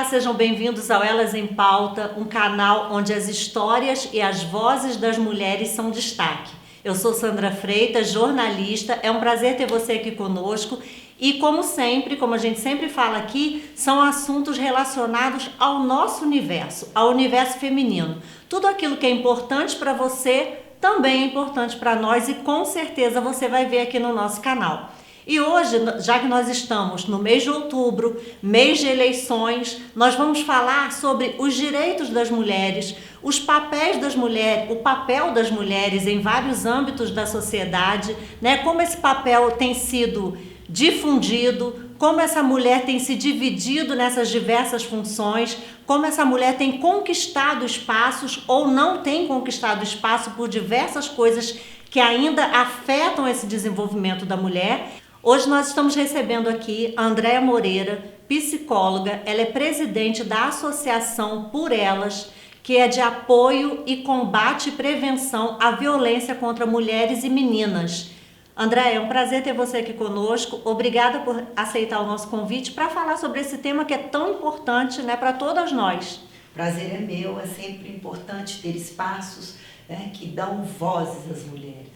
sejam bem-vindos ao Elas em Pauta, um canal onde as histórias e as vozes das mulheres são destaque. Eu sou Sandra Freitas, jornalista, é um prazer ter você aqui conosco e, como sempre, como a gente sempre fala aqui, são assuntos relacionados ao nosso universo, ao universo feminino. Tudo aquilo que é importante para você também é importante para nós e com certeza você vai ver aqui no nosso canal. E hoje, já que nós estamos no mês de outubro, mês de eleições, nós vamos falar sobre os direitos das mulheres, os papéis das mulheres, o papel das mulheres em vários âmbitos da sociedade, né? Como esse papel tem sido difundido, como essa mulher tem se dividido nessas diversas funções, como essa mulher tem conquistado espaços ou não tem conquistado espaço por diversas coisas que ainda afetam esse desenvolvimento da mulher. Hoje nós estamos recebendo aqui a Andréa Moreira, psicóloga. Ela é presidente da Associação Por Elas, que é de apoio e combate e prevenção à violência contra mulheres e meninas. Andréa, é um prazer ter você aqui conosco. Obrigada por aceitar o nosso convite para falar sobre esse tema que é tão importante, né, para todas nós. Prazer é meu, é sempre importante ter espaços, né, que dão vozes às mulheres.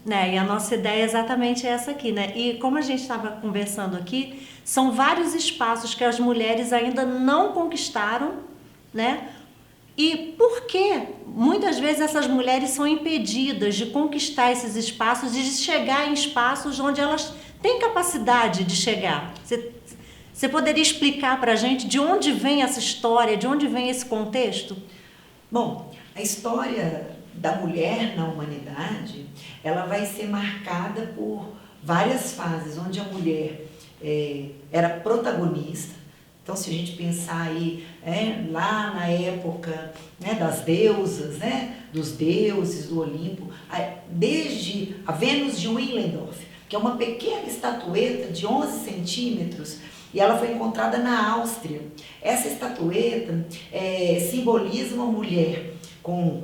E a nossa ideia é exatamente essa aqui, né? E como a gente estava conversando aqui, são vários espaços que as mulheres ainda não conquistaram, né? E por que muitas vezes essas mulheres são impedidas de conquistar esses espaços e de chegar em espaços onde elas têm capacidade de chegar? Você poderia explicar para a gente de onde vem essa história, de onde vem esse contexto? Bom, a história da mulher na humanidade, ela vai ser marcada por várias fases, onde a mulher era protagonista. Então, se a gente pensar aí, lá na época, né, das deusas, né, dos deuses do Olimpo, desde a Vênus de Willendorf, que é uma pequena estatueta de 11 centímetros, e ela foi encontrada na Áustria. Essa estatueta simboliza uma mulher com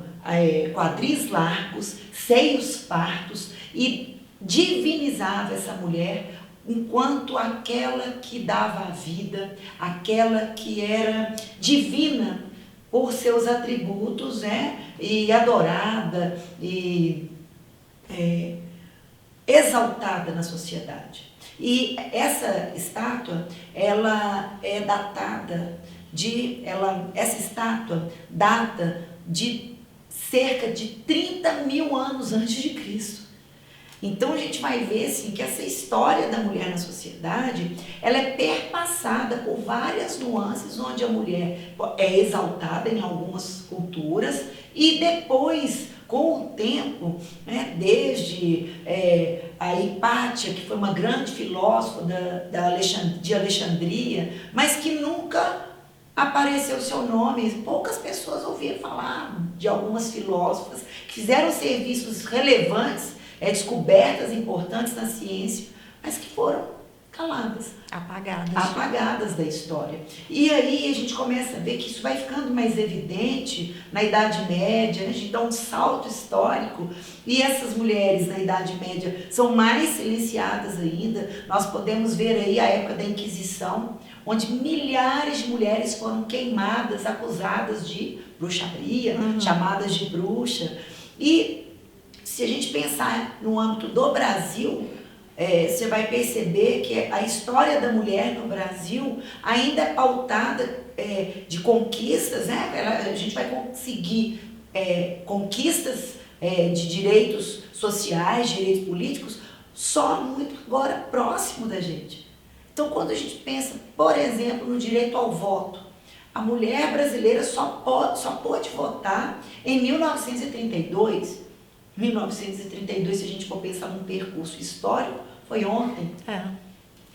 quadris largos, seios fartos, e divinizava essa mulher enquanto aquela que dava a vida, aquela que era divina por seus atributos, né? E adorada e exaltada na sociedade. E essa estátua, ela é datada essa estátua data de cerca de 30 mil anos antes de Cristo. Então a gente vai ver assim, que essa história da mulher na sociedade, ela é perpassada por várias nuances, onde a mulher é exaltada em algumas culturas e depois, com o tempo, né, desde a Hipátia, que foi uma grande filósofa de Alexandria, mas que nunca apareceu seu nome, poucas pessoas ouviram falar de algumas filósofas que fizeram serviços relevantes, descobertas importantes na ciência, mas que foram caladas, apagadas da história. E aí a gente começa a ver que isso vai ficando mais evidente na Idade Média, né? A gente dá um salto histórico e essas mulheres na Idade Média são mais silenciadas ainda. Nós podemos ver aí a época da Inquisição, onde milhares de mulheres foram queimadas, acusadas de bruxaria, chamadas de bruxa. E se a gente pensar no âmbito do Brasil, você vai perceber que a história da mulher no Brasil ainda é pautada de conquistas, né? A gente vai conseguir conquistas de direitos sociais, direitos políticos, só muito agora próximo da gente. Então, quando a gente pensa, por exemplo, no direito ao voto, a mulher brasileira só pôde votar em 1932. 1932, se a gente for pensar num percurso histórico, foi ontem.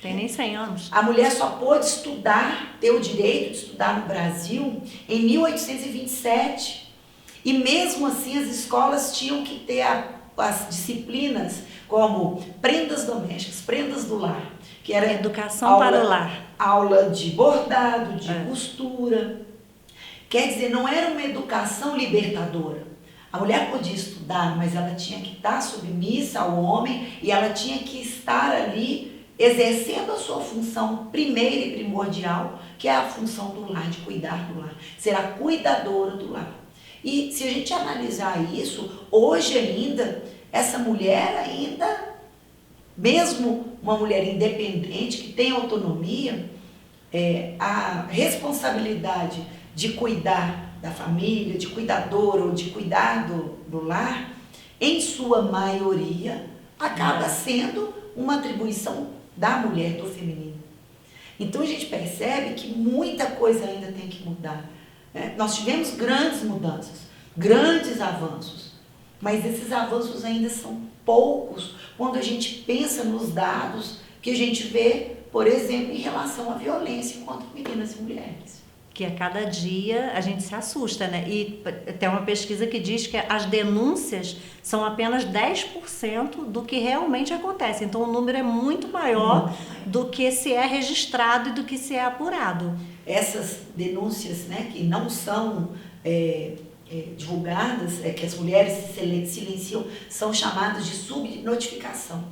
Tem nem 100 anos. A mulher só pôde estudar, ter o direito de estudar no Brasil em 1827. E mesmo assim as escolas tinham que ter as disciplinas como prendas domésticas, prendas do lar, que era educação para o lar. Aula de bordado, de costura. Quer dizer, não era uma educação libertadora. A mulher podia estudar, mas ela tinha que estar submissa ao homem e ela tinha que estar ali exercendo a sua função primeira e primordial, que é a função do lar, de cuidar do lar, ser a cuidadora do lar. E se a gente analisar isso, hoje ainda, essa mulher ainda, mesmo uma mulher independente, que tem autonomia, a responsabilidade de cuidar da família, de cuidadora ou de cuidar do lar, em sua maioria, acaba sendo uma atribuição da mulher, do feminino. Então a gente percebe que muita coisa ainda tem que mudar. Nós tivemos grandes mudanças, grandes avanços, mas esses avanços ainda são poucos quando a gente pensa nos dados que a gente vê, por exemplo, em relação à violência contra meninas e mulheres. Que a cada dia a gente se assusta, né? E tem uma pesquisa que diz que as denúncias são apenas 10% do que realmente acontece. Então o número é muito maior do que se é registrado e do que se é apurado. Essas denúncias, né, que não são divulgadas, que as mulheres silenciam, são chamadas de subnotificação.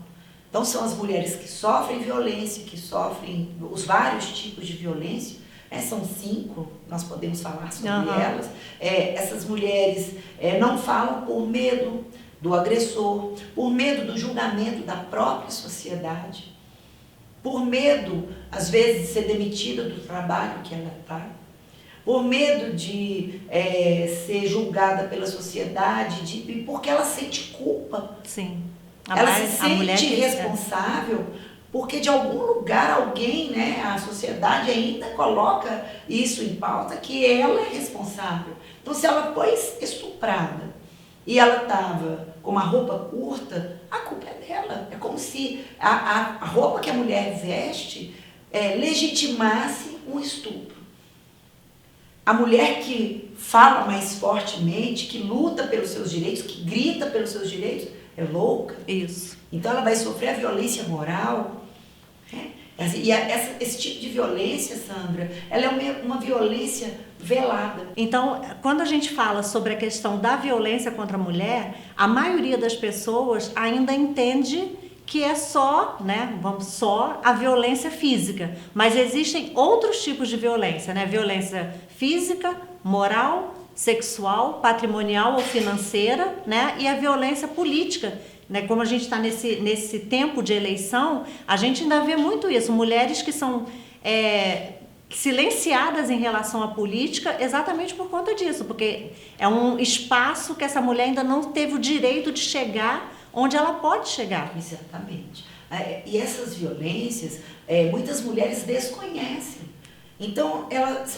Então são as mulheres que sofrem violência, que sofrem os vários tipos de violência. São 5, nós podemos falar sobre elas. Essas mulheres não falam por medo do agressor, por medo do julgamento da própria sociedade, por medo, às vezes, de ser demitida do trabalho que ela está, por medo de ser julgada pela sociedade, porque ela sente culpa. Sim. Ela se sente responsável. Porque de algum lugar alguém, né, a sociedade ainda coloca isso em pauta, que ela é responsável. Então se ela foi estuprada e ela estava com uma roupa curta, a culpa é dela. É como se a roupa que a mulher veste legitimasse um estupro. A mulher que fala mais fortemente, que luta pelos seus direitos, que grita pelos seus direitos, é louca. Isso. Então ela vai sofrer a violência moral. E esse tipo de violência, Sandra, ela é uma violência velada. Então, quando a gente fala sobre a questão da violência contra a mulher, a maioria das pessoas ainda entende que é só a violência física. Mas existem outros tipos de violência, né? Violência física, moral, sexual, patrimonial ou financeira, né? E a violência política. Como a gente está nesse tempo de eleição, a gente ainda vê muito isso. Mulheres que são silenciadas em relação à política exatamente por conta disso, porque é um espaço que essa mulher ainda não teve o direito de chegar onde ela pode chegar. Exatamente. E essas violências, muitas mulheres desconhecem. Então,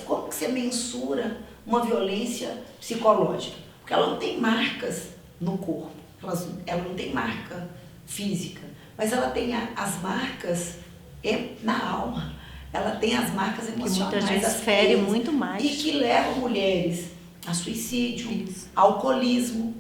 como que você mensura uma violência psicológica? Porque ela não tem marcas no corpo. Ela não tem marca física, mas ela tem as marcas na alma, ela tem as marcas emocionais. Que muitas vezes fere muito mais. E que levam mulheres a suicídio, alcoolismo,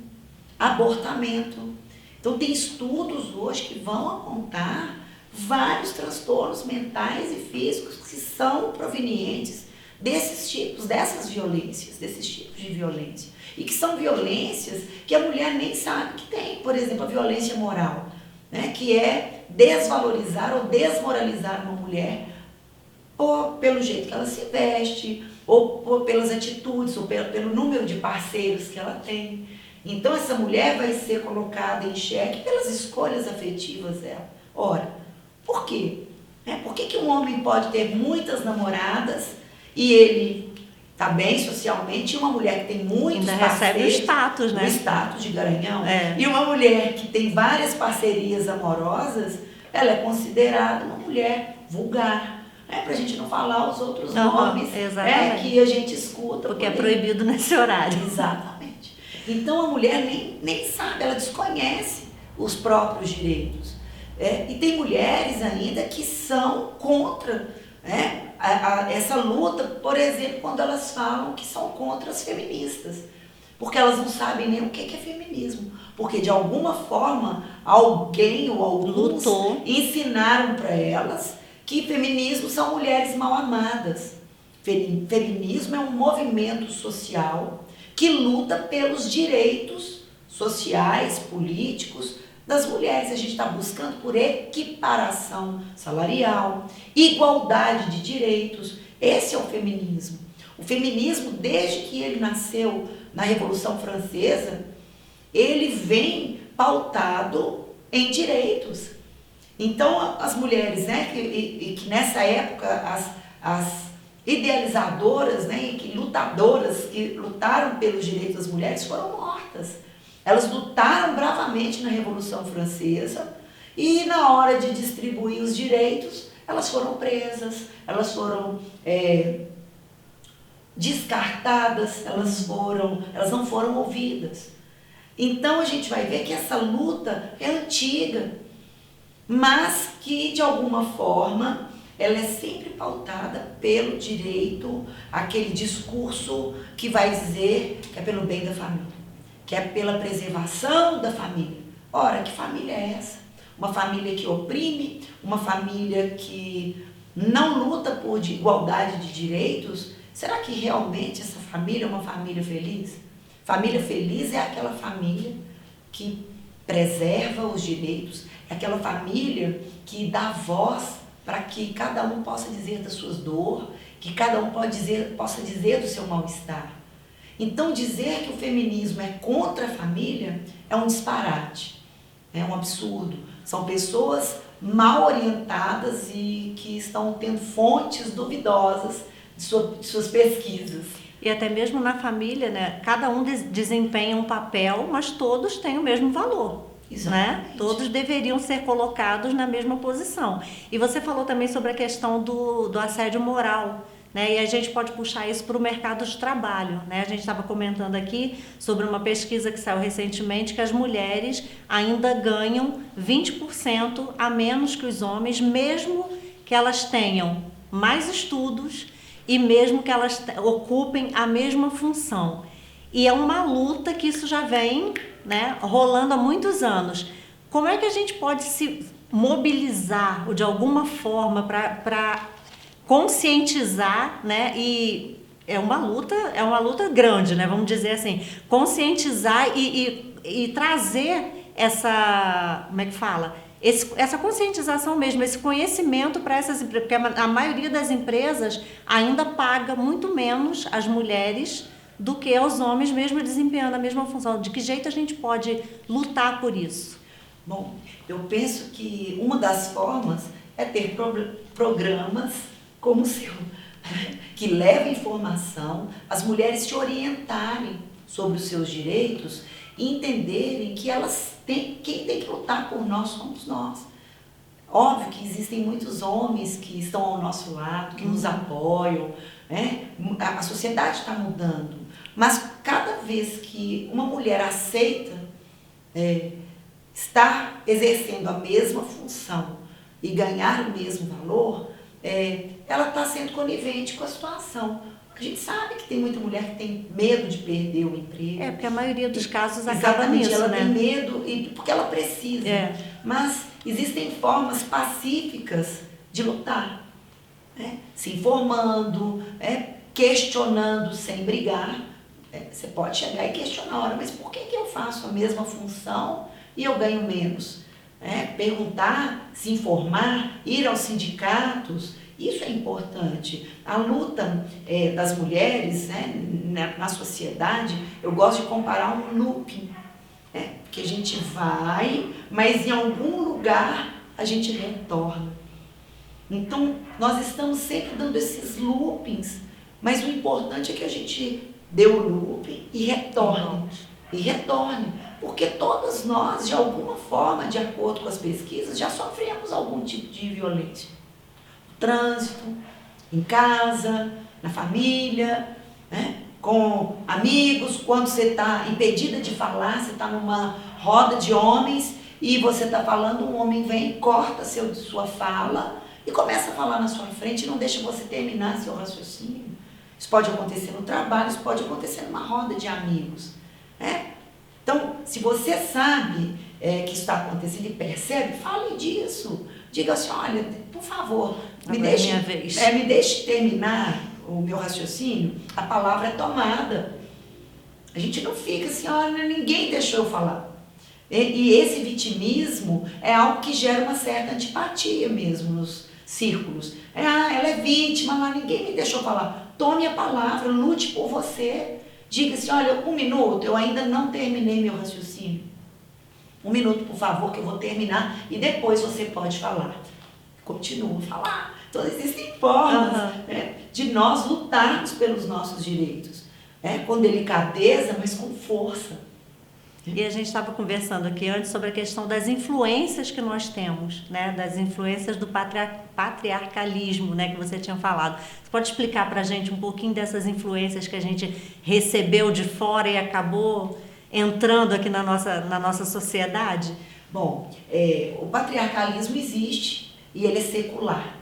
abortamento. Então tem estudos hoje que vão apontar vários transtornos mentais e físicos que são provenientes dessas violências, desses tipos de violência. E que são violências que a mulher nem sabe que tem. Por exemplo, a violência moral, né? Que é desvalorizar ou desmoralizar uma mulher ou pelo jeito que ela se veste, ou pelas atitudes, ou pelo número de parceiros que ela tem. Então essa mulher vai ser colocada em xeque pelas escolhas afetivas dela. Ora, por quê? Por que um homem pode ter muitas namoradas e ele está bem socialmente, e uma mulher que tem muitos ainda recebe o status, né? O status de garanhão, e uma mulher que tem várias parcerias amorosas, ela é considerada uma mulher vulgar, para a gente não falar os outros nomes que a gente escuta. Porque é proibido nesse horário. Exatamente. Então a mulher nem sabe, ela desconhece os próprios direitos. E tem mulheres ainda que são contra essa luta, por exemplo, quando elas falam que são contra as feministas, porque elas não sabem nem o que é feminismo, porque de alguma forma alguém ou alguns ensinaram para elas que feminismo são mulheres mal amadas. Feminismo é um movimento social que luta pelos direitos sociais, políticos das mulheres. A gente está buscando por equiparação salarial, igualdade de direitos. Esse é o feminismo. O feminismo, desde que ele nasceu na Revolução Francesa, ele vem pautado em direitos. Então, as mulheres, né, que nessa época, as idealizadoras, né, que lutadoras, que lutaram pelos direitos das mulheres, foram mortas. Elas lutaram bravamente na Revolução Francesa e na hora de distribuir os direitos, elas foram presas, elas foram descartadas, elas não foram ouvidas. Então a gente vai ver que essa luta é antiga, mas que de alguma forma ela é sempre pautada pelo direito, aquele discurso que vai dizer que é pelo bem da família, que é pela preservação da família. Ora, que família é essa? Uma família que oprime, uma família que não luta por igualdade de direitos. Será que realmente essa família é uma família feliz? Família feliz é aquela família que preserva os direitos, é aquela família que dá voz para que cada um possa dizer das suas dores, que cada um possa dizer do seu mal-estar. Então, dizer que o feminismo é contra a família é um disparate, é um absurdo. São pessoas mal orientadas e que estão tendo fontes duvidosas de suas pesquisas. E até mesmo na família, né? Cada um desempenha um papel, mas todos têm o mesmo valor. Né? Todos deveriam ser colocados na mesma posição. E você falou também sobre a questão do assédio moral, né? E a gente pode puxar isso para o mercado de trabalho, né? A gente estava comentando aqui sobre uma pesquisa que saiu recentemente que as mulheres ainda ganham 20% a menos que os homens, mesmo que elas tenham mais estudos e mesmo que elas ocupem a mesma função. E é uma luta que isso já vem, né, rolando há muitos anos. Como é que a gente pode se mobilizar ou de alguma forma para conscientizar, né? E é uma luta grande, né? Vamos dizer assim, conscientizar e trazer essa, como é que fala? Essa conscientização mesmo, esse conhecimento para essas empresas, porque a maioria das empresas ainda paga muito menos as mulheres do que aos homens, mesmo desempenhando a mesma função. De que jeito a gente pode lutar por isso? Bom, eu penso que uma das formas é ter programas como o seu, que levem informação, as mulheres se orientarem sobre os seus direitos e entenderem que quem tem que lutar por nós somos nós. Óbvio que existem muitos homens que estão ao nosso lado, que nos apoiam, né? A sociedade está mudando, mas cada vez que uma mulher aceita estar exercendo a mesma função e ganhar o mesmo valor, ela está sendo conivente com a situação. A gente sabe que tem muita mulher que tem medo de perder o emprego. Porque a maioria dos casos acaba nisso, ela né? tem medo porque ela precisa. Mas existem formas pacíficas de lutar, né? Se informando, questionando sem brigar. Você pode chegar e questionar, ora, mas por que eu faço a mesma função e eu ganho menos? Perguntar, se informar, ir aos sindicatos, isso é importante. A luta das mulheres, né, na sociedade, eu gosto de comparar um looping, que a gente vai, mas em algum lugar a gente retorna. Então, nós estamos sempre dando esses loopings, mas o importante é que a gente dê o looping e retorne. E retorne. Porque todas nós, de alguma forma, de acordo com as pesquisas, já sofremos algum tipo de violência. No trânsito, em casa, na família, né? Com amigos, quando você está impedida de falar, você está numa roda de homens e você está falando, um homem vem, corta sua fala e começa a falar na sua frente e não deixa você terminar seu raciocínio. Isso pode acontecer no trabalho, isso pode acontecer numa roda de amigos, né? Então, se você sabe que isso está acontecendo e percebe, fale disso. Diga assim, olha, por favor, me deixe terminar o meu raciocínio. A palavra é tomada. A gente não fica assim, olha, ninguém deixou eu falar. E esse vitimismo é algo que gera uma certa antipatia mesmo nos círculos. Ela é vítima, lá ninguém me deixou falar. Tome a palavra, lute por você. Diga assim, olha, 1 minuto, eu ainda não terminei meu raciocínio. 1 minuto, por favor, que eu vou terminar e depois você pode falar. Continua a falar. Então, existem formas de nós lutarmos pelos nossos direitos. Com delicadeza, mas com força. E a gente estava conversando aqui antes sobre a questão das influências que nós temos, né? Das influências do patriarcalismo, né? Que você tinha falado. Você pode explicar para a gente um pouquinho dessas influências que a gente recebeu de fora e acabou entrando aqui na nossa sociedade? Bom, o patriarcalismo existe e ele é secular.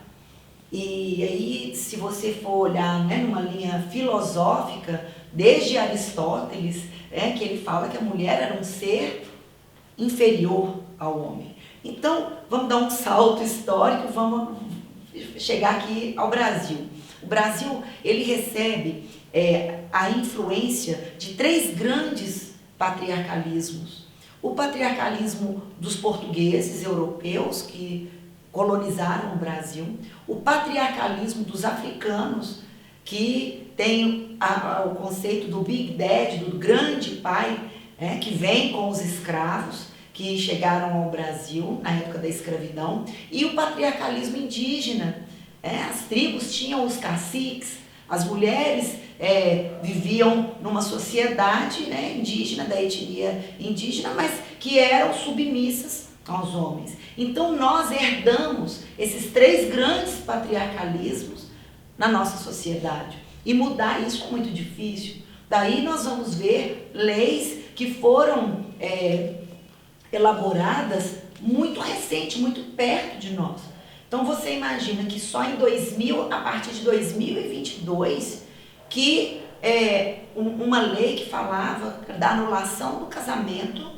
E aí, se você for olhar, né, numa linha filosófica, desde Aristóteles, que ele fala que a mulher era um ser inferior ao homem. Então, vamos dar um salto histórico, vamos chegar aqui ao Brasil. O Brasil, ele recebe a influência de 3 grandes patriarcalismos. O patriarcalismo dos portugueses europeus, que colonizaram o Brasil, o patriarcalismo dos africanos, que tem o conceito do Big Dad, do grande pai, que vem com os escravos que chegaram ao Brasil na época da escravidão, e o patriarcalismo indígena. As tribos tinham os caciques, as mulheres viviam numa sociedade, né, indígena, da etnia indígena, mas que eram submissas aos homens. Então nós herdamos esses 3 grandes patriarcalismos na nossa sociedade. E mudar isso é muito difícil. Daí nós vamos ver leis que foram elaboradas muito recente, muito perto de nós. Então você imagina que só em 2000, a partir de 2022, que uma lei que falava da anulação do casamento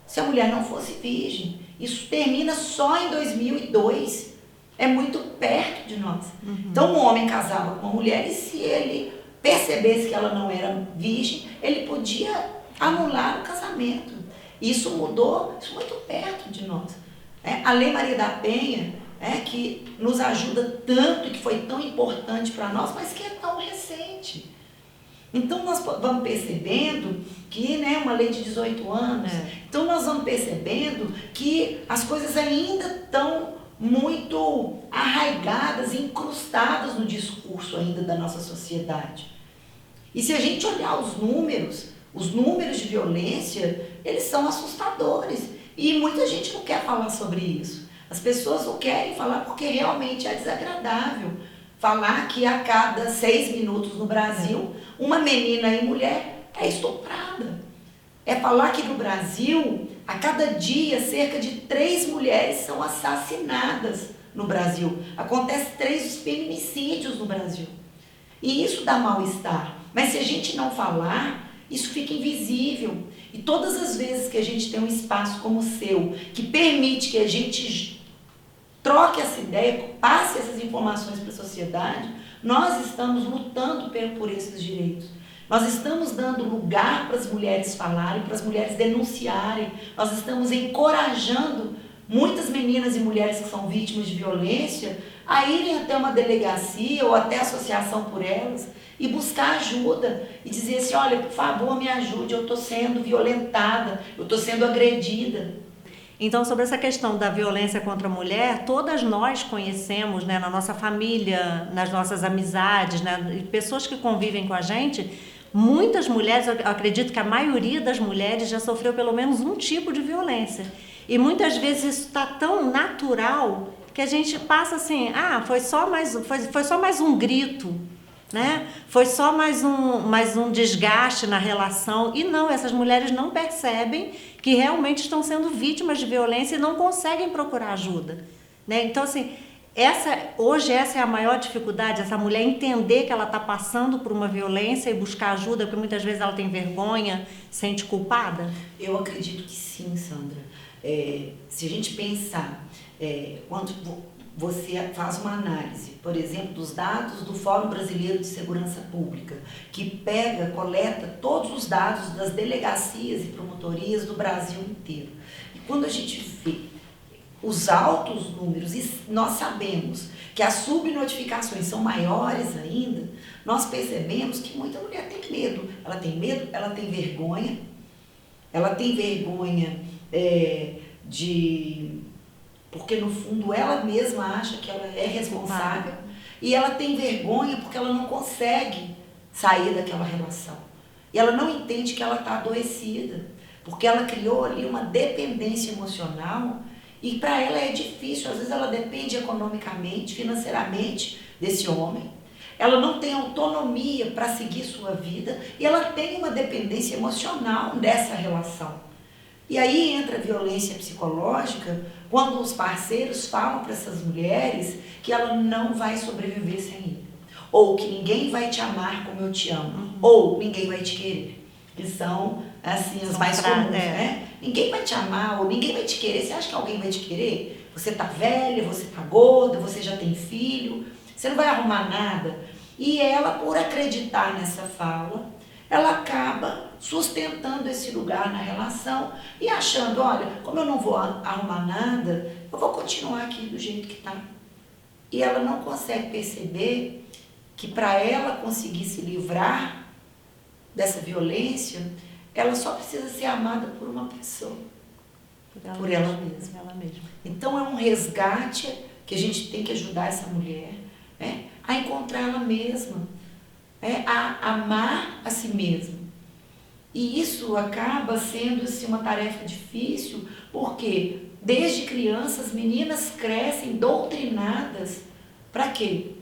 se a mulher não fosse virgem. Isso termina só em 2002. É muito perto de nós. Então um homem casava com uma mulher e se ele percebesse que ela não era virgem, ele podia anular o casamento. Isso mudou, isso muito perto de nós. A Lei Maria da Penha, que nos ajuda tanto e que foi tão importante para nós, mas que é tão recente. Então nós vamos percebendo que, uma lei de 18 anos, então nós vamos percebendo que as coisas ainda estão muito arraigadas, incrustadas no discurso ainda da nossa sociedade. E se a gente olhar os números de violência, eles são assustadores. E muita gente não quer falar sobre isso. As pessoas não querem falar porque realmente é desagradável. Falar que a cada 6 minutos no Brasil, uma menina e mulher é estuprada. É falar que no Brasil, a cada dia, cerca de 3 mulheres são assassinadas no Brasil. Acontece 3 feminicídios no Brasil. E isso dá mal-estar. Mas se a gente não falar, isso fica invisível. E todas as vezes que a gente tem um espaço como o seu, que permite que a gente troque essa ideia, passe essas informações para a sociedade, nós estamos lutando por esses direitos. Nós estamos dando lugar para as mulheres falarem, para as mulheres denunciarem. Nós estamos encorajando muitas meninas e mulheres que são vítimas de violência a irem até uma delegacia ou até a associação por elas e buscar ajuda e dizer assim, olha, por favor, me ajude, eu estou sendo violentada, eu estou sendo agredida. Então, sobre essa questão da violência contra a mulher, todas nós conhecemos, na nossa família, nas nossas amizades, pessoas que convivem com a gente, muitas mulheres, eu acredito que a maioria das mulheres já sofreu pelo menos um tipo de violência. E muitas vezes isso está tão natural que a gente passa assim, foi só mais um grito, né? Foi só mais um desgaste na relação. E não, essas mulheres não percebem que realmente estão sendo vítimas de violência e não conseguem procurar ajuda, né? Então, assim, hoje essa é a maior dificuldade, essa mulher entender que ela está passando por uma violência e buscar ajuda, porque muitas vezes ela tem vergonha, sente culpada? Eu acredito que sim, Sandra. Se a gente pensar, você faz uma análise, por exemplo, dos dados do Fórum Brasileiro de Segurança Pública, que coleta todos os dados das delegacias e promotorias do Brasil inteiro. E quando a gente vê os altos números, e nós sabemos que as subnotificações são maiores ainda, nós percebemos que muita mulher tem medo. Ela tem medo, ela tem vergonha. Ela tem vergonha porque no fundo ela mesma acha que ela é responsável. E ela tem vergonha porque ela não consegue sair daquela relação. E ela não entende que ela está adoecida, porque ela criou ali uma dependência emocional. E para ela é difícil, às vezes ela depende economicamente, financeiramente desse homem. Ela não tem autonomia para seguir sua vida e ela tem uma dependência emocional dessa relação. E aí entra a violência psicológica, quando os parceiros falam para essas mulheres que ela não vai sobreviver sem ele. Ou que ninguém vai te amar como eu te amo. Ou ninguém vai te querer. Que são, assim, as mais comuns, né? Ninguém vai te amar ou ninguém vai te querer. Você acha que alguém vai te querer? Você tá velha, você tá gorda, você já tem filho, você não vai arrumar nada. E ela, por acreditar nessa fala, ela acaba sustentando esse lugar na relação e achando, olha, como eu não vou arrumar nada, eu vou continuar aqui do jeito que tá. E ela não consegue perceber que para ela conseguir se livrar dessa violência, ela só precisa ser amada por uma pessoa, por ela mesma. Então é um resgate que a gente tem que ajudar essa mulher, né, a encontrar ela mesma, a amar a si mesma. E isso acaba sendo assim, uma tarefa difícil, porque desde crianças, meninas crescem doutrinadas para quê?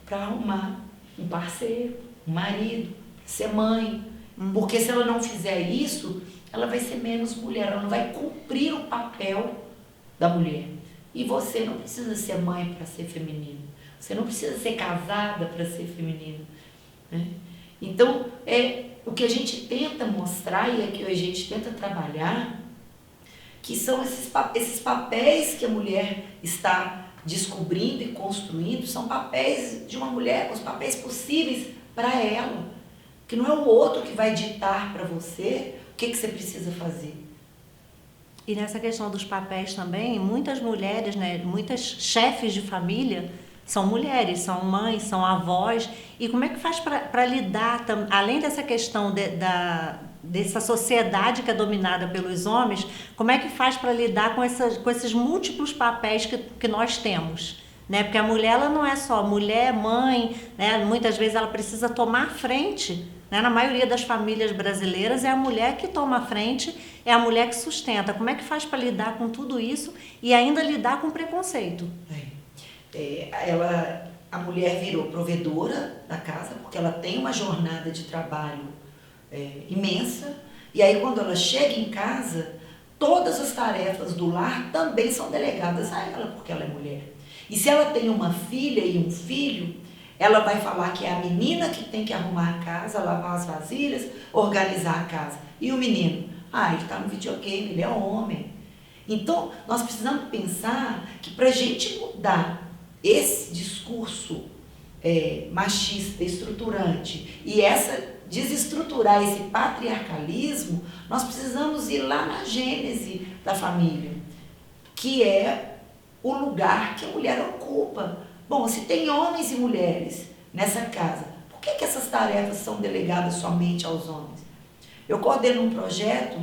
Para arrumar um parceiro, um marido, ser mãe. Porque se ela não fizer isso, ela vai ser menos mulher, ela não vai cumprir o papel da mulher. E você não precisa ser mãe para ser feminino. Você não precisa ser casada para ser feminino, né? Então, o que a gente tenta mostrar e é que a gente tenta trabalhar, que são esses papéis que a mulher está descobrindo e construindo, são papéis de uma mulher, os papéis possíveis para ela. Que não é o outro que vai ditar para você o que você precisa fazer. E nessa questão dos papéis também, muitas mulheres, né, muitas chefes de família são mulheres, são mães, são avós. E como é que faz para lidar, além dessa questão dessa sociedade que é dominada pelos homens, como é que faz para lidar com esses múltiplos papéis que nós temos? Né? Porque a mulher ela não é só mulher, mãe, né? Muitas vezes ela precisa tomar frente. Né? Na maioria das famílias brasileiras é a mulher que toma a frente, é a mulher que sustenta. Como é que faz para lidar com tudo isso e ainda lidar com preconceito? A mulher virou provedora da casa, porque ela tem uma jornada de trabalho imensa, e aí quando ela chega em casa, todas as tarefas do lar também são delegadas a ela, porque ela é mulher. E se ela tem uma filha e um filho, ela vai falar que é a menina que tem que arrumar a casa, lavar as vasilhas, organizar a casa. E o menino? Ele está no videogame, ele é homem. Então, nós precisamos pensar que para a gente mudar esse discurso machista, estruturante, e desestruturar esse patriarcalismo, nós precisamos ir lá na gênese da família, que é o lugar que a mulher ocupa. Bom, se tem homens e mulheres nessa casa, por que essas tarefas são delegadas somente aos homens? Eu coordeno um projeto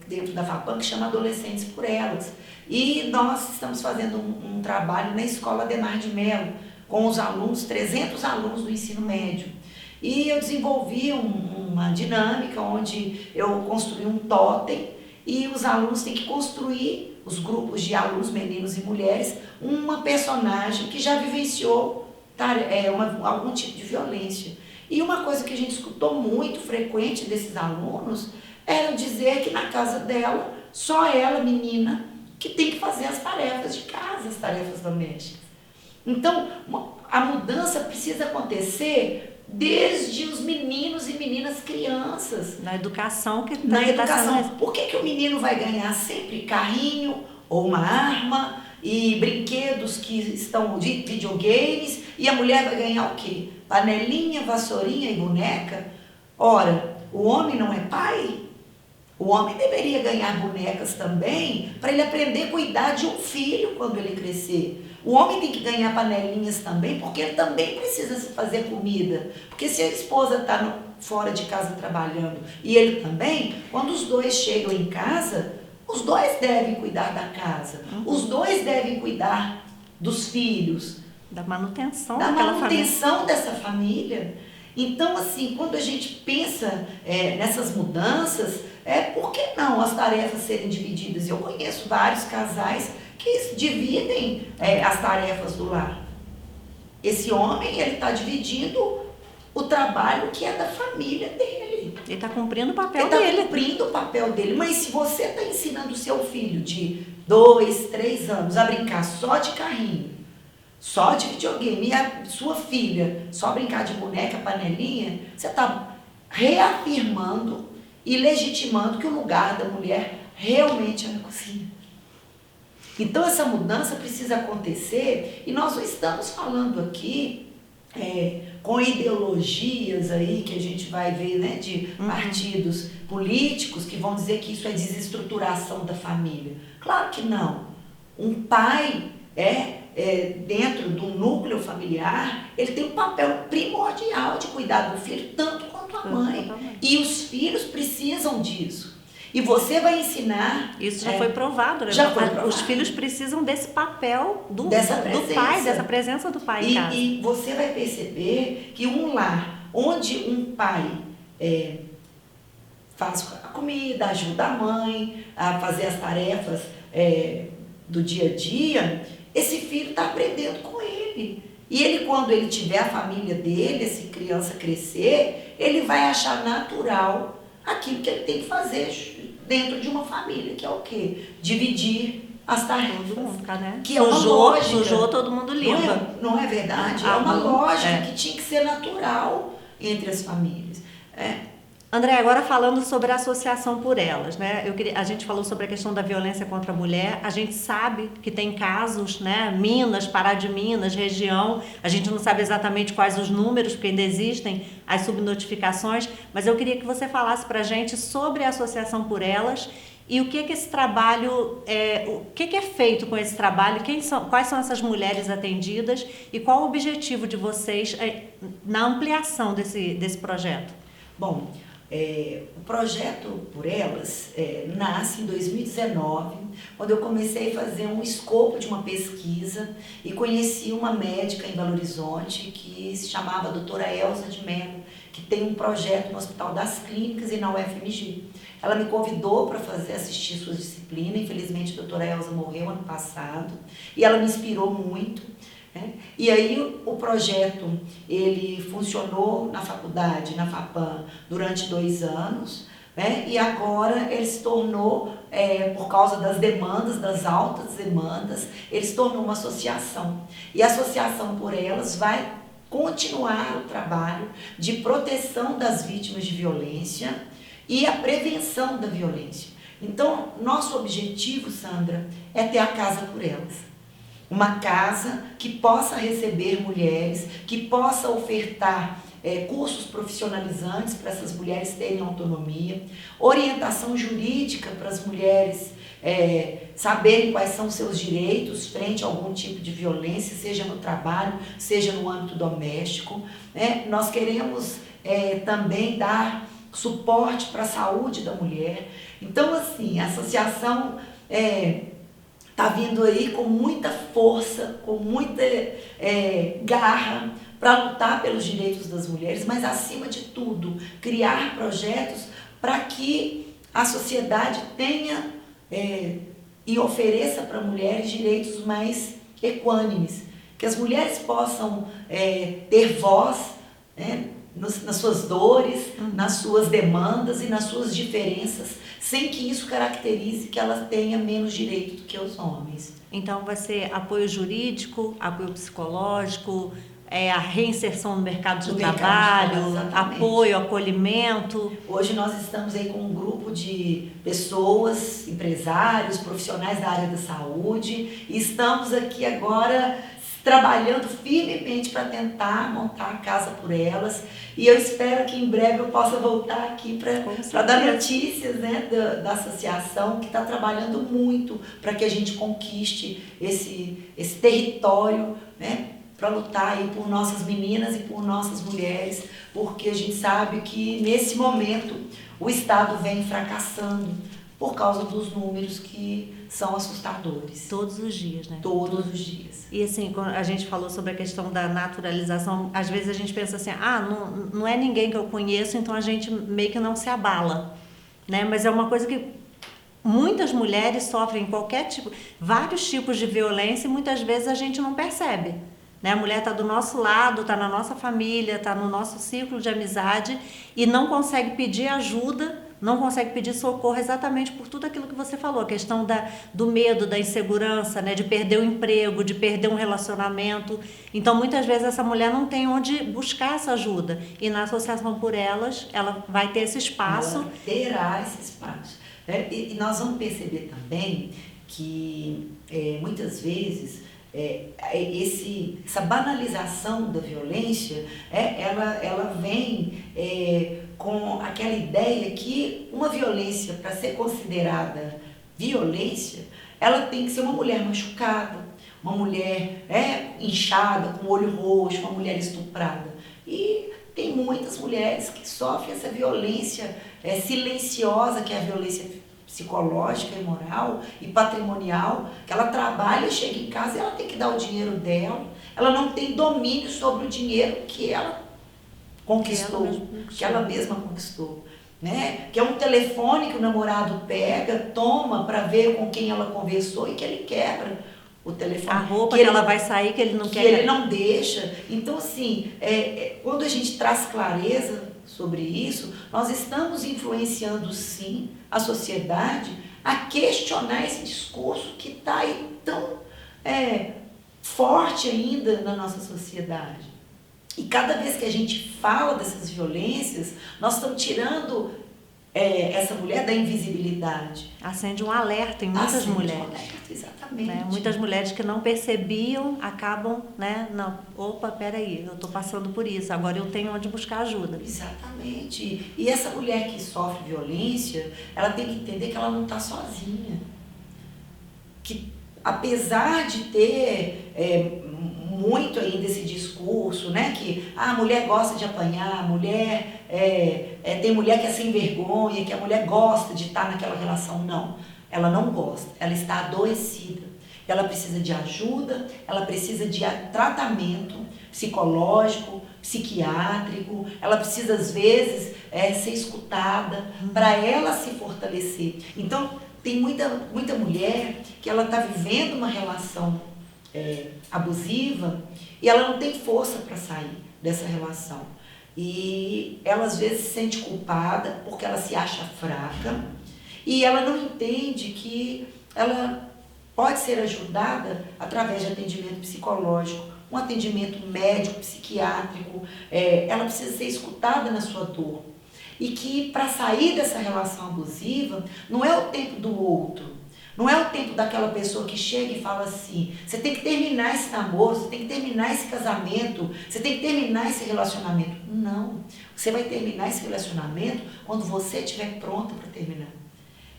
dentro da FAPAM que chama Adolescentes por Elas. E nós estamos fazendo um trabalho na Escola Adenar de Mello, com os alunos, 300 alunos do ensino médio. E eu desenvolvi uma dinâmica onde eu construí um totem e os alunos têm que construir, os grupos de alunos, meninos e mulheres, uma personagem que já vivenciou algum tipo de violência. E uma coisa que a gente escutou muito frequente desses alunos era dizer que na casa dela, só ela, menina, que tem que fazer as tarefas de casa, as tarefas domésticas. Então, a mudança precisa acontecer desde os meninos e meninas crianças. Na educação Na educação. Por que o menino vai ganhar sempre carrinho ou uma arma e brinquedos que estão de videogames, e a mulher vai ganhar o quê? Panelinha, vassourinha e boneca? Ora, o homem não é pai? O homem deveria ganhar bonecas também para ele aprender a cuidar de um filho quando ele crescer. O homem tem que ganhar panelinhas também, porque ele também precisa se fazer comida. Porque se a esposa está fora de casa trabalhando e ele também, quando os dois chegam em casa, os dois devem cuidar da casa. Os dois devem cuidar dos filhos. Da manutenção Dessa família. Então, assim, quando a gente pensa nessas mudanças, por que não as tarefas serem divididas? Eu conheço vários casais que dividem as tarefas do lar. Esse homem, ele está dividindo o trabalho que é da família dele. Ele está cumprindo o papel dele. Ele está cumprindo o papel dele. Mas se você está ensinando o seu filho de 2, 3 anos a brincar só de carrinho, só de videogame, e a sua filha só brincar de boneca, panelinha, você está reafirmando e legitimando que o lugar da mulher realmente é na cozinha. Então essa mudança precisa acontecer, e nós não estamos falando aqui com ideologias aí que a gente vai ver, né, de partidos políticos que vão dizer que isso é desestruturação da família. Claro que não. Um pai dentro do núcleo familiar, ele tem um papel primordial de cuidar do filho, tanto quanto a mãe. E os filhos precisam disso. E você vai ensinar... Isso já foi provado, né? Já foi provado. Os filhos precisam desse papel do pai, dessa presença do pai em casa. E você vai perceber que um lar onde um pai faz a comida, ajuda a mãe a fazer as tarefas do dia a dia, esse filho está aprendendo com ele. E ele, quando ele tiver a família dele, essa criança crescer, ele vai achar natural aquilo que ele tem que fazer dentro de uma família, que é o quê? Dividir as tarefas. Todo mundo, né? Que é uma lógica. Sujou, todo mundo limpa. Não é verdade? É uma lógica que tinha que ser natural entre as famílias. André, agora falando sobre a associação por elas, né? A gente falou sobre a questão da violência contra a mulher, a gente sabe que tem casos, né? Minas, Pará de Minas, região, a gente não sabe exatamente quais os números, porque ainda existem as subnotificações, mas eu queria que você falasse pra gente sobre a associação por elas e o que esse trabalho, o que é feito com esse trabalho, quais são essas mulheres atendidas e qual o objetivo de vocês na ampliação desse projeto? Bom, o projeto Por Elas nasce em 2019, quando eu comecei a fazer um escopo de uma pesquisa e conheci uma médica em Belo Horizonte que se chamava doutora Elza de Mello, que tem um projeto no Hospital das Clínicas e na UFMG. Ela me convidou para assistir sua disciplina, infelizmente a doutora Elza morreu ano passado, e ela me inspirou muito. E aí o projeto, ele funcionou na faculdade, na FAPAM, durante 2 anos, e agora ele se tornou, por causa das demandas, das altas demandas, ele se tornou uma associação. E a Associação Por Elas vai continuar o trabalho de proteção das vítimas de violência e a prevenção da violência. Então, nosso objetivo, Sandra, é ter a Casa Por Elas. Uma casa que possa receber mulheres, que possa ofertar cursos profissionalizantes para essas mulheres terem autonomia, orientação jurídica para as mulheres saberem quais são seus direitos frente a algum tipo de violência, seja no trabalho, seja no âmbito doméstico. Nós queremos também dar suporte para a saúde da mulher. Então, assim, a associação está vindo aí com muita força, com muita garra para lutar pelos direitos das mulheres, mas acima de tudo, criar projetos para que a sociedade tenha e ofereça para mulheres direitos mais equânimes, que as mulheres possam ter voz nas suas dores, nas suas demandas e nas suas diferenças, sem que isso caracterize que ela tenha menos direito do que os homens. Então vai ser apoio jurídico, apoio psicológico, a reinserção no mercado de No trabalho, mercado de trabalho, apoio, acolhimento. Hoje nós estamos aí com um grupo de pessoas, empresários, profissionais da área da saúde, e estamos aqui agora trabalhando firmemente para tentar montar a casa por elas, e eu espero que em breve eu possa voltar aqui para dar notícias, né, da associação, que está trabalhando muito para que a gente conquiste esse território, né, para lutar aí por nossas meninas e por nossas mulheres, porque a gente sabe que nesse momento o Estado vem fracassando por causa dos números que são assustadores. Todos os dias, né? Todos os dias. E assim, quando a gente falou sobre a questão da naturalização, às vezes a gente pensa assim, não é ninguém que eu conheço, então a gente meio que não se abala, né? Mas é uma coisa que muitas mulheres sofrem vários tipos de violência, e muitas vezes a gente não percebe, né? A mulher está do nosso lado, está na nossa família, está no nosso círculo de amizade e não consegue pedir ajuda, não consegue pedir socorro, exatamente por tudo aquilo que você falou, a questão do medo, da insegurança, né, de perder o emprego, de perder um relacionamento. Então, muitas vezes essa mulher não tem onde buscar essa ajuda, e na Associação por Elas, ela vai ter esse espaço. Ela terá esse espaço. E nós vamos perceber também que muitas vezes essa banalização da violência, ela vem com aquela ideia que uma violência, para ser considerada violência, ela tem que ser uma mulher machucada, uma mulher inchada, com o olho roxo, uma mulher estuprada. E tem muitas mulheres que sofrem essa violência silenciosa, que é a violência psicológica e moral e patrimonial, que ela trabalha, chega em casa e ela tem que dar o dinheiro dela, ela não tem domínio sobre o dinheiro que ela conquistou, que ela mesma conquistou, né? Que é um telefone que o namorado pega, toma para ver com quem ela conversou e que ele quebra o telefone. A roupa que ela vai sair, que ele não quer. Que ele não deixa. Então, assim, quando a gente traz clareza sobre isso, nós estamos influenciando, sim, a sociedade a questionar esse discurso que está aí tão forte ainda na nossa sociedade. E cada vez que a gente fala dessas violências, nós estamos tirando essa mulher da invisibilidade. Acende um alerta em muitas mulheres. Um alerta, exatamente. Né? Muitas mulheres que não percebiam acabam, né? Não, opa, peraí, eu estou passando por isso, agora eu tenho onde buscar ajuda. Exatamente. E essa mulher que sofre violência, ela tem que entender que ela não está sozinha. Que apesar de ter muito ainda esse discurso, né, que a mulher gosta de apanhar, a mulher tem mulher que é sem vergonha, que a mulher gosta de estar naquela relação. Não, ela não gosta, ela está adoecida, ela precisa de ajuda, ela precisa de tratamento psicológico, psiquiátrico, ela precisa às vezes ser escutada para ela se fortalecer. Então tem muita mulher que ela está vivendo uma relação abusiva e ela não tem força para sair dessa relação. E ela às vezes se sente culpada porque ela se acha fraca e ela não entende que ela pode ser ajudada através de atendimento psicológico, um atendimento médico, psiquiátrico. Ela precisa ser escutada na sua dor. E que para sair dessa relação abusiva não é o tempo do outro. Não é o tempo daquela pessoa que chega e fala assim, você tem que terminar esse namoro, você tem que terminar esse casamento, você tem que terminar esse relacionamento. Não, você vai terminar esse relacionamento quando você estiver pronta para terminar.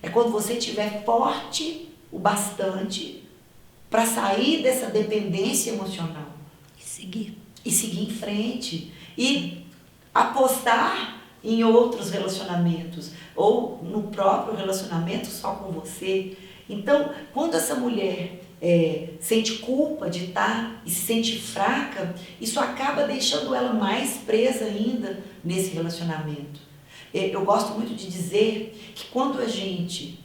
É quando você estiver forte o bastante para sair dessa dependência emocional. E seguir em frente. E apostar em outros relacionamentos, ou no próprio relacionamento só com você. Então, quando essa mulher sente culpa de estar e se sente fraca, isso acaba deixando ela mais presa ainda nesse relacionamento. Eu gosto muito de dizer que quando a gente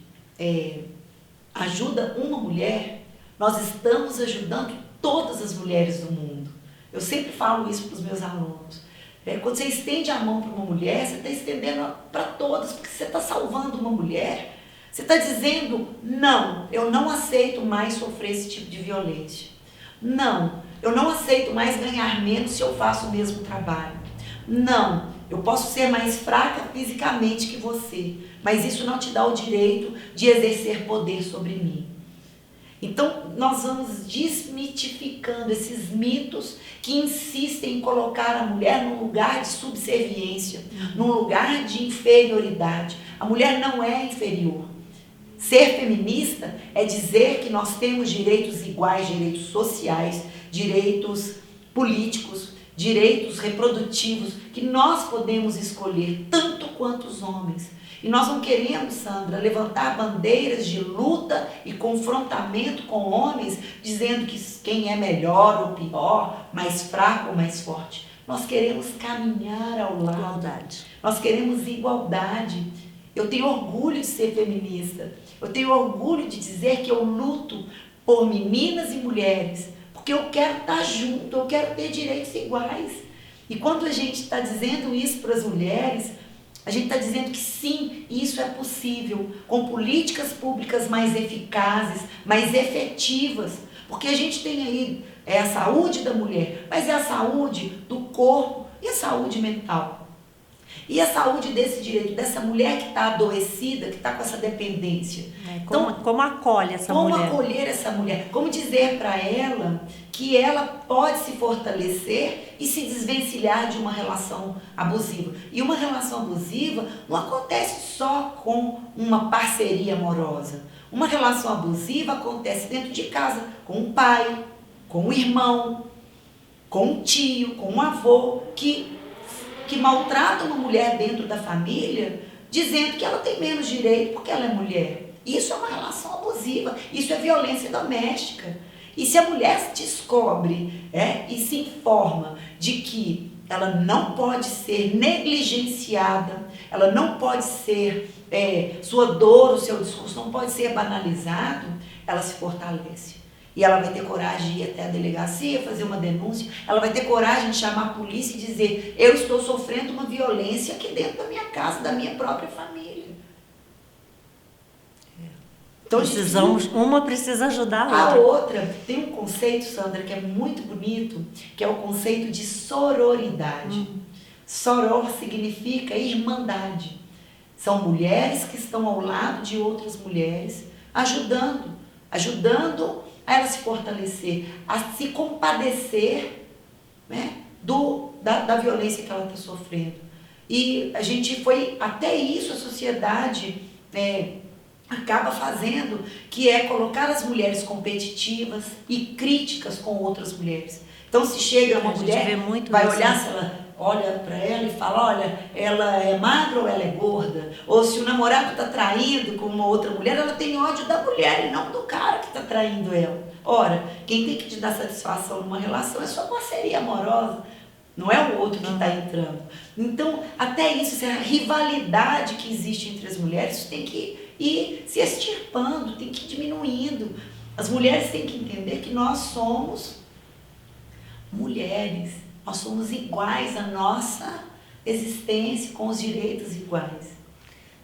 ajuda uma mulher, nós estamos ajudando todas as mulheres do mundo. Eu sempre falo isso para os meus alunos. Quando você estende a mão para uma mulher, você está estendendo para todas, porque você está salvando uma mulher. Você está dizendo, não, eu não aceito mais sofrer esse tipo de violência. Não, eu não aceito mais ganhar menos se eu faço o mesmo trabalho. Não, eu posso ser mais fraca fisicamente que você, mas isso não te dá o direito de exercer poder sobre mim. Então, nós vamos desmitificando esses mitos que insistem em colocar a mulher num lugar de subserviência, num lugar de inferioridade. A mulher não é inferior. Ser feminista é dizer que nós temos direitos iguais, direitos sociais, direitos políticos, direitos reprodutivos, que nós podemos escolher tanto quanto os homens. E nós não queremos, Sandra, levantar bandeiras de luta e confrontamento com homens, dizendo que quem é melhor ou pior, mais fraco ou mais forte. Nós queremos caminhar ao lado. Igualdade. Nós queremos igualdade. Eu tenho orgulho de ser feminista. Eu tenho orgulho de dizer que eu luto por meninas e mulheres, porque eu quero estar junto, eu quero ter direitos iguais. E quando a gente está dizendo isso para as mulheres, a gente está dizendo que sim, isso é possível, com políticas públicas mais eficazes, mais efetivas, porque a gente tem aí a saúde da mulher, mas é a saúde do corpo e a saúde mental. E a saúde desse direito, dessa mulher que está adoecida, que está com essa dependência. Como acolhe essa mulher? Como acolher essa mulher? Como dizer para ela que ela pode se fortalecer e se desvencilhar de uma relação abusiva. E uma relação abusiva não acontece só com uma parceria amorosa. Uma relação abusiva acontece dentro de casa, com um pai, com um irmão, com um tio, com um avô, que maltrata uma mulher dentro da família, dizendo que ela tem menos direito porque ela é mulher. Isso é uma relação abusiva, isso é violência doméstica. E se a mulher se descobre e se informa de que ela não pode ser negligenciada, ela não pode ser, sua dor, o seu discurso não pode ser banalizado, ela se fortalece. E ela vai ter coragem de ir até a delegacia, fazer uma denúncia, ela vai ter coragem de chamar a polícia e dizer: eu estou sofrendo uma violência aqui dentro da minha casa, da minha própria família. Então, uma precisa ajudar a outra. Tem um conceito, Sandra, que é muito bonito, que é o conceito de sororidade. Soror significa irmandade. São mulheres que estão ao lado de outras mulheres, ajudando a ela se fortalecer, a se compadecer, né, da violência que ela está sofrendo. E a gente foi, até isso a sociedade acaba fazendo, que é colocar as mulheres competitivas e críticas com outras mulheres. Então, se chega uma mulher, vai olhar se ela olha para ela e fala: olha, ela é magra ou ela é gorda? Ou se o namorado está traindo com uma outra mulher, ela tem ódio da mulher e não do cara que está traindo ela. Ora, quem tem que te dar satisfação numa relação é sua parceria amorosa, não é o outro que está entrando. Então, até isso, essa rivalidade que existe entre as mulheres, isso tem que ir se extirpando, tem que ir diminuindo. As mulheres têm que entender que nós somos mulheres, nós somos iguais à nossa existência, com os direitos iguais.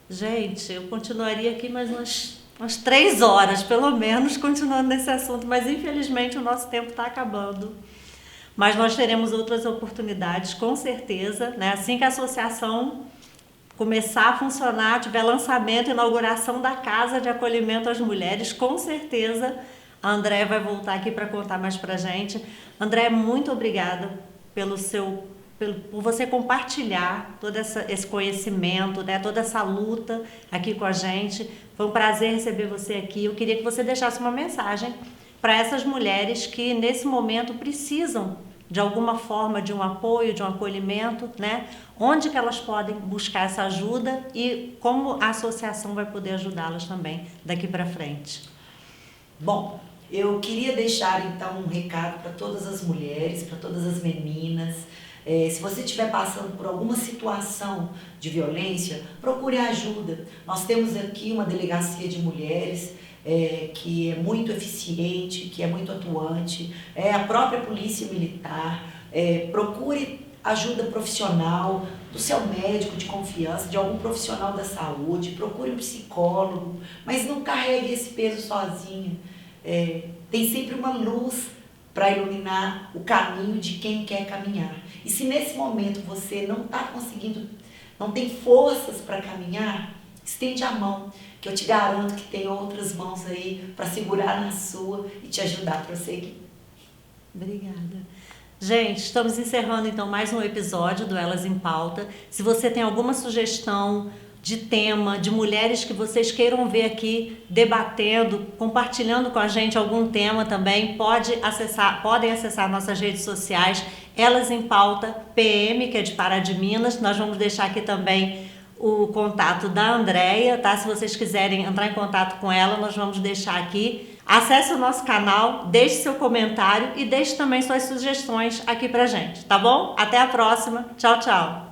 Gente, eu continuaria aqui mais umas 3 horas, pelo menos, continuando nesse assunto, mas infelizmente o nosso tempo está acabando. Mas nós teremos outras oportunidades, com certeza, né? Assim que a associação começar a funcionar, tiver lançamento, inauguração da Casa de Acolhimento às Mulheres, com certeza a Andréia vai voltar aqui para contar mais para a gente. Andréia, muito obrigada por você compartilhar todo esse conhecimento, né, toda essa luta aqui com a gente. Foi um prazer receber você aqui. Eu queria que você deixasse uma mensagem para essas mulheres que nesse momento precisam de alguma forma de um apoio, de um acolhimento, né? Onde que elas podem buscar essa ajuda e como a associação vai poder ajudá-las também daqui para frente. Bom, eu queria deixar então um recado para todas as mulheres, para todas as meninas. Se você estiver passando por alguma situação de violência, procure ajuda. Nós temos aqui uma delegacia de mulheres que é muito eficiente, que é muito atuante, a própria polícia militar. Procure ajuda profissional do seu médico de confiança, de algum profissional da saúde, procure um psicólogo, mas não carregue esse peso sozinha. Tem sempre uma luz para iluminar o caminho de quem quer caminhar. E se nesse momento você não está conseguindo, não tem forças para caminhar, estende a mão, que eu te garanto que tem outras mãos aí para segurar na sua e te ajudar a prosseguir. Obrigada. Gente, estamos encerrando então mais um episódio do Elas em Pauta. Se você tem alguma sugestão de tema, de mulheres que vocês queiram ver aqui debatendo, compartilhando com a gente algum tema também, podem acessar nossas redes sociais, Elas em Pauta PM, que é de Pará de Minas. Nós vamos deixar aqui também o contato da Andréia, tá? Se vocês quiserem entrar em contato com ela, nós vamos deixar aqui. Acesse o nosso canal, deixe seu comentário e deixe também suas sugestões aqui pra gente, tá bom? Até a próxima. Tchau, tchau.